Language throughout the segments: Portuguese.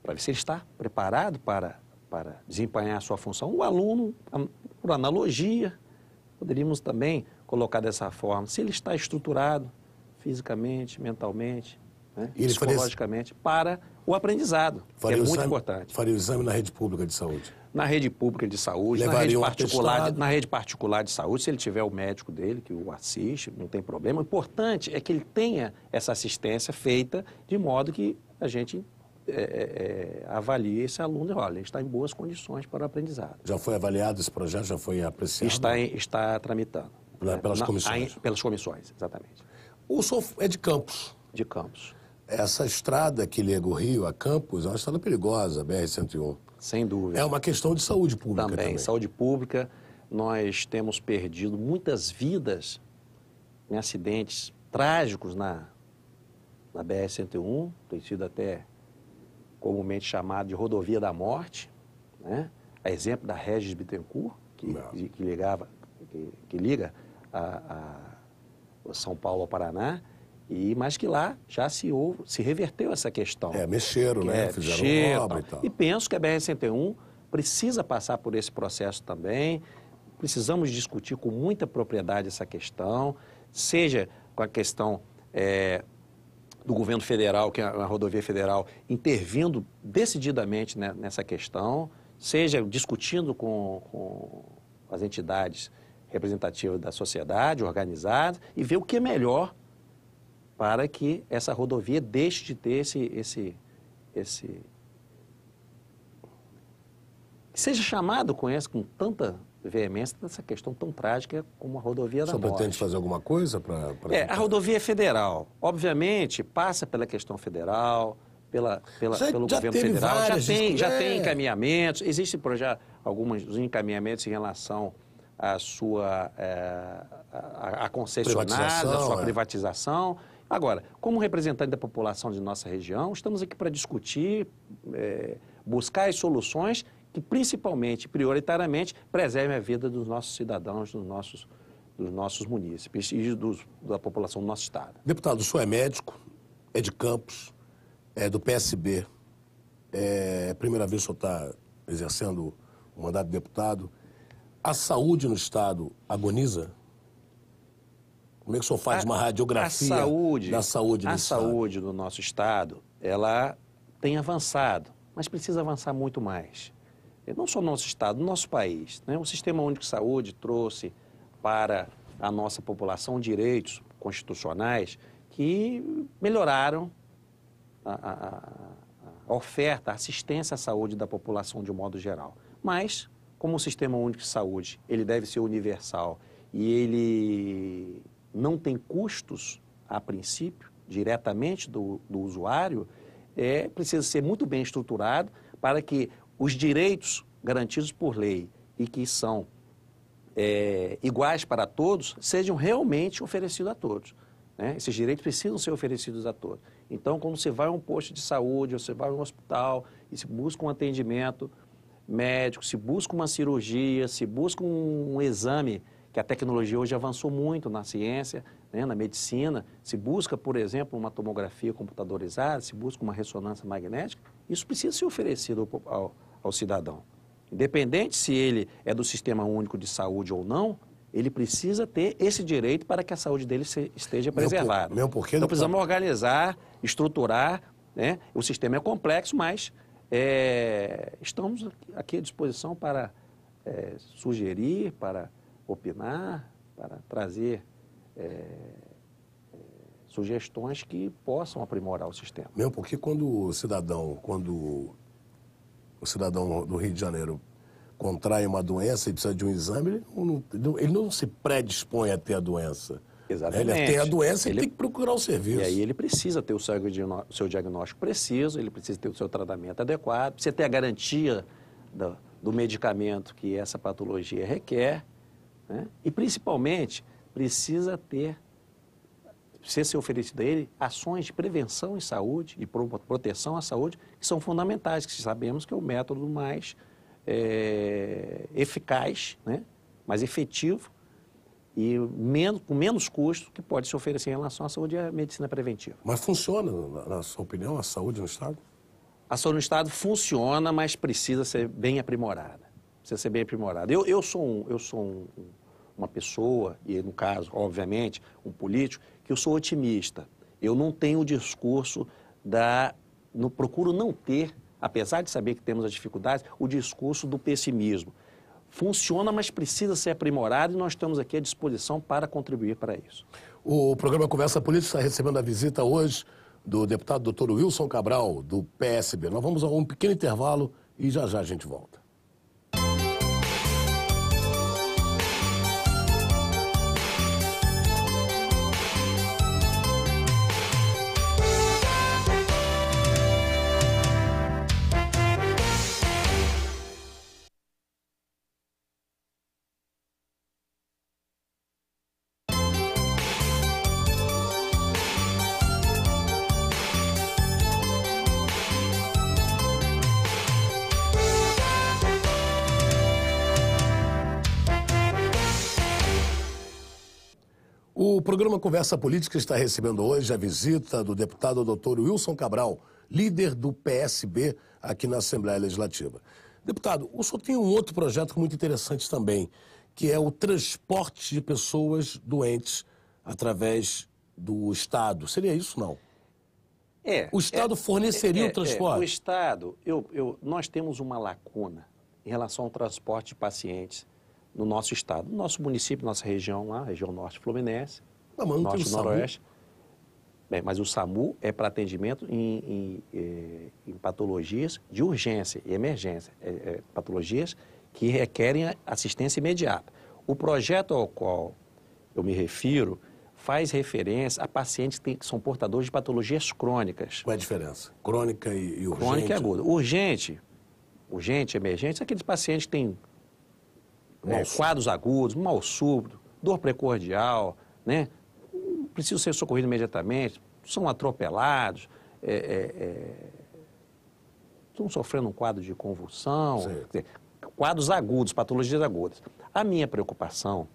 para ver se ele está preparado para desempenhar a sua função. O aluno, por analogia, poderíamos também colocar dessa forma, se ele está estruturado fisicamente, mentalmente, né, psicologicamente, para o aprendizado, que é muito importante. Faria o exame na rede pública de saúde? Na rede pública de saúde, na rede particular de saúde, se ele tiver o médico dele, que o assiste, não tem problema. O importante é que ele tenha essa assistência feita de modo que a gente avalie esse aluno e olha, ele está em boas condições para o aprendizado. Já foi avaliado esse projeto? Já foi apreciado? Está tramitando. Pelas comissões? Pelas comissões, exatamente. O senhor é de Campos? De Campos. Essa estrada que liga o Rio a Campos é uma estrada perigosa, a BR-101. Sem dúvida. É uma questão de saúde pública também. Saúde pública. Nós temos perdido muitas vidas em acidentes trágicos na BR-101, tem sido até comumente chamado de rodovia da morte, né? A exemplo da Regis Bittencourt, que liga São Paulo ao Paraná, mas que lá já se reverteu essa questão. Mexeram, né? Fizeram obra e tal. E penso que a BR-101 precisa passar por esse processo também. Precisamos discutir com muita propriedade essa questão, seja com a questão do governo federal, que é a rodovia federal, intervindo decididamente nessa questão, seja discutindo com as entidades representativas da sociedade, organizadas, e ver o que é melhor para que essa rodovia deixe de ter seja chamado com tanta veemência dessa questão tão trágica como a rodovia da morte. O senhor pretende fazer alguma coisa para... A rodovia federal, obviamente, passa pela questão federal, pelo governo federal, já tem encaminhamentos, existem alguns encaminhamentos em relação à sua a concessionária, a sua privatização. Agora, como representante da população de nossa região, estamos aqui para discutir, buscar as soluções que principalmente, prioritariamente, preservem a vida dos nossos cidadãos, dos nossos munícipes e da população do nosso estado. Deputado, o senhor é médico, é de Campos, é do PSB, é a primeira vez que o senhor está exercendo o mandato de deputado. A saúde no estado agoniza? Como é que o senhor faz uma radiografia da saúde no estado? A saúde do nosso estado, ela tem avançado, mas precisa avançar muito mais. Não só no nosso estado, no nosso país, né? O Sistema Único de Saúde trouxe para a nossa população direitos constitucionais que melhoraram a oferta, a assistência à saúde da população de um modo geral. Mas, como o Sistema Único de Saúde, ele deve ser universal e ele não tem custos, a princípio, diretamente do usuário, precisa ser muito bem estruturado para que os direitos garantidos por lei e que são iguais para todos sejam realmente oferecidos a todos, né? Esses direitos precisam ser oferecidos a todos. Então, quando você vai a um posto de saúde, ou você vai a um hospital e se busca um atendimento médico, se busca uma cirurgia, se busca um exame, que a tecnologia hoje avançou muito na ciência, né, na medicina, se busca, por exemplo, uma tomografia computadorizada, se busca uma ressonância magnética, isso precisa ser oferecido ao cidadão. Independente se ele é do Sistema Único de Saúde ou não, ele precisa ter esse direito para que a saúde dele esteja preservada. Então precisamos organizar, estruturar, né? O sistema é complexo, mas estamos aqui à disposição para sugerir, para opinar, para trazer sugestões que possam aprimorar o sistema. Mesmo porque quando o cidadão do Rio de Janeiro contrai uma doença e precisa de um exame, ele não se predispõe a ter a doença. Exatamente. Ele tem a doença e tem que procurar o serviço. E aí ele precisa ter o seu diagnóstico preciso, ele precisa ter o seu tratamento adequado, precisa ter a garantia do medicamento que essa patologia requer, né? E principalmente precisa ser oferecido a ele ações de prevenção em saúde e proteção à saúde que são fundamentais, que sabemos que é o método mais eficaz, né? Mais efetivo e com menos custo que pode se oferecer em relação à saúde e à medicina preventiva. Mas funciona, na sua opinião, a saúde no estado? A saúde no Estado funciona, mas precisa ser bem aprimorada. Precisa ser bem aprimorada. Eu sou uma pessoa, e no caso, obviamente, um político, que eu sou otimista. Eu não tenho o discurso procuro não ter, apesar de saber que temos as dificuldades, o discurso do pessimismo. Funciona, mas precisa ser aprimorado e nós estamos aqui à disposição para contribuir para isso. O programa Conversa Política está recebendo a visita hoje do deputado Dr. Wilson Cabral, do PSB. Nós vamos a um pequeno intervalo e já a gente volta. O programa Conversa Política está recebendo hoje a visita do deputado Dr. Wilson Cabral, líder do PSB aqui na Assembleia Legislativa. Deputado, o senhor tem um outro projeto muito interessante também, que é o transporte de pessoas doentes através do Estado. Seria isso, não? O Estado forneceria o transporte? O Estado, nós temos uma lacuna em relação ao transporte de pacientes no nosso estado, no nosso município, nossa região lá, região norte fluminense, norte e noroeste. Bem, mas o SAMU é para atendimento em patologias de urgência e emergência, patologias que requerem assistência imediata. O projeto ao qual eu me refiro faz referência a pacientes que são portadores de patologias crônicas. Qual é a diferença? Crônica e urgente? Crônica e aguda. Urgente, emergente, são aqueles pacientes que têm quadros agudos, mal súbito, dor precordial, né? Precisam ser socorridos imediatamente, são atropelados, estão sofrendo um quadro de convulsão, dizer, quadros agudos, patologias agudas. A minha preocupação,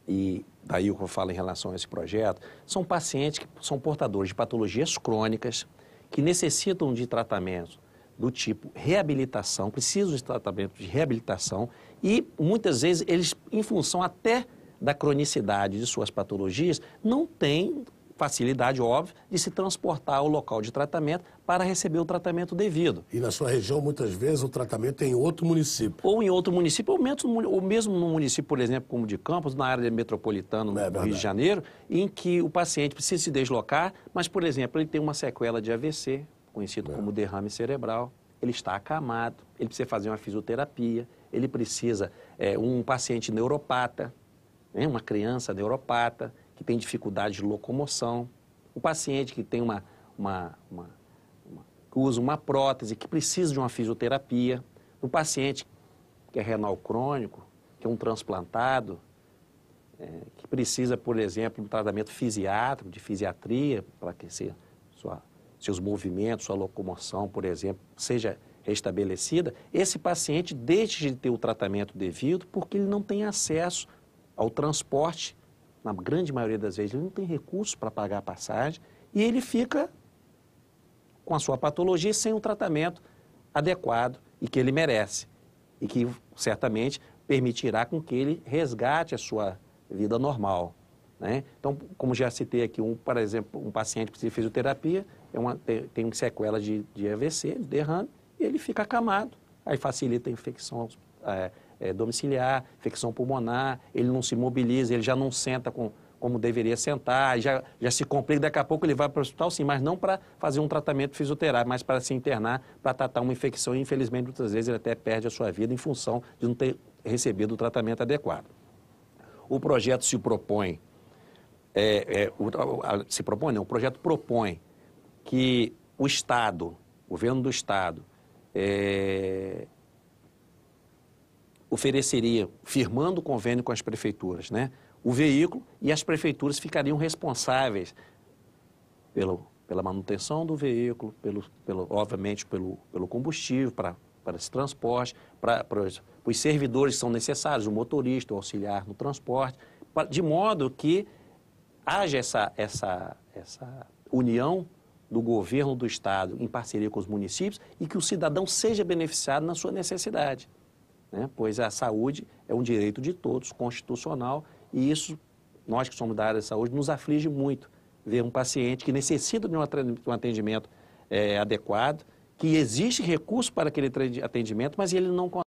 e daí o que eu falo em relação a esse projeto, são pacientes que são portadores de patologias crônicas, que necessitam de tratamento do tipo reabilitação, precisam de tratamento de reabilitação e muitas vezes eles, em função até da cronicidade de suas patologias, não têm facilidade, óbvio, de se transportar ao local de tratamento para receber o tratamento devido. E na sua região, muitas vezes, o tratamento é em outro município. Ou em outro município, ou mesmo num município, por exemplo, como de Campos, na área metropolitana, no Rio de Janeiro, em que o paciente precisa se deslocar, mas, por exemplo, ele tem uma sequela de AVC, conhecido como derrame cerebral, ele está acamado, ele precisa fazer uma fisioterapia, ele precisa, um paciente neuropata, uma criança neuropata, que tem dificuldade de locomoção, o paciente que tem que usa uma prótese, que precisa de uma fisioterapia, o paciente que é renal crônico, que é um transplantado, que precisa, por exemplo, de um tratamento fisiátrico, de fisiatria, para que seus movimentos, sua locomoção, por exemplo, seja restabelecida, esse paciente deixa de ter o tratamento devido porque ele não tem acesso ao transporte, na grande maioria das vezes ele não tem recursos para pagar a passagem e ele fica com a sua patologia sem o tratamento adequado e que ele merece e que certamente permitirá com que ele resgate a sua vida normal, né? Então, como já citei aqui, por exemplo, um paciente que precisa de fisioterapia, tem sequela de AVC, de derrame, e ele fica acamado. Aí facilita a infecção domiciliar, infecção pulmonar, ele não se mobiliza, ele já não senta como deveria sentar, já se complica, daqui a pouco ele vai para o hospital, sim, mas não para fazer um tratamento fisioterápico, mas para se internar, para tratar uma infecção e, infelizmente, muitas vezes ele até perde a sua vida em função de não ter recebido o tratamento adequado. O projeto se propõe, o projeto propõe que o Estado, o governo do Estado, ofereceria, firmando o convênio com as prefeituras, né, o veículo, e as prefeituras ficariam responsáveis pela manutenção do veículo, obviamente pelo combustível, para esse transporte, para os servidores que são necessários, o motorista, o auxiliar no transporte, de modo que haja essa união do governo do Estado em parceria com os municípios e que o cidadão seja beneficiado na sua necessidade, né? Pois a saúde é um direito de todos, constitucional, e isso, nós que somos da área da saúde, nos aflige muito ver um paciente que necessita de um atendimento adequado, que existe recurso para aquele atendimento, mas ele não consegue.